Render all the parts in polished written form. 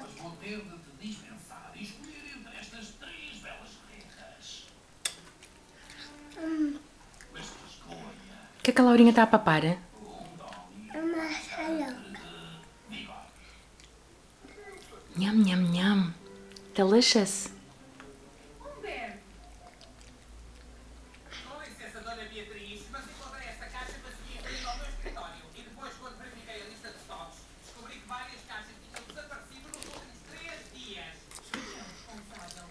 Mas vou ter de te dispensar e escolher entre estas três belas rendas. Mas que escolha. O que é que a Laurinha está a papar? Uma xaroca. Nham, nham, nham. Delicious. Com licença, Dona Beatriz, mas encontrei esta caixa vazia indo ao meu escritório. E depois, quando verifiquei a lista de stocks, descobri que várias caixas tinham desaparecido nos últimos 3 dias. Quem é o responsável?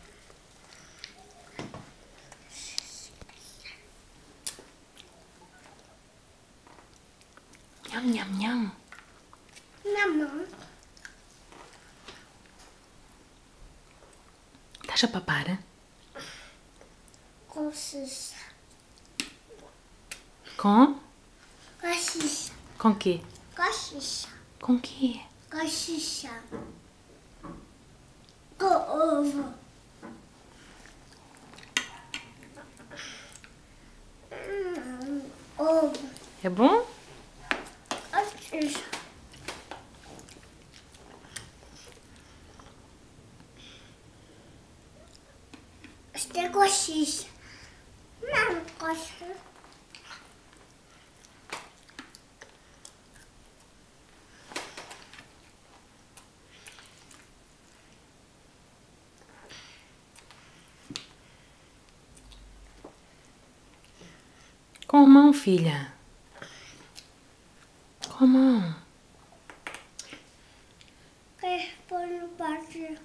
Nham, nham, nham. Na mão. Estás a papar? Com xixa. Com? Com xixa. Com quê? Com xixa. Com quê? Com xixa. Com ovo. Ovo. É bom? Com xixa. Isto é com xixa. Não, com xixa. Com a mão, filha. Com a mão. Quer pôr no prato?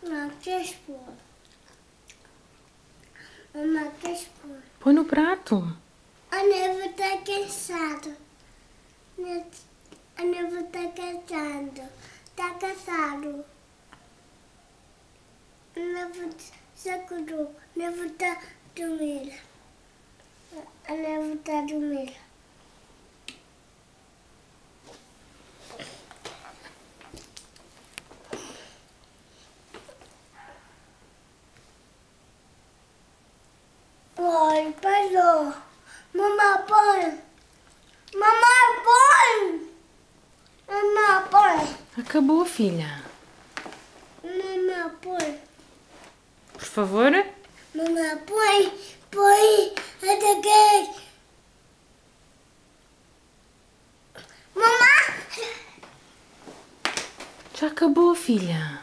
Não, quer pôr. Mamãe, quer pôr. Põe no prato. A neve está cansada. A neve está cansado. Está cansado. A neve se acordou. A neve está dormindo. A neve está dormindo. Põe, parou. Mamãe, põe. Mamãe, põe. Mamãe, põe. Acabou, filha. Mamãe, põe. Por favor. Mamãe, põe. Ataquei. Mamãe. Já acabou, filha.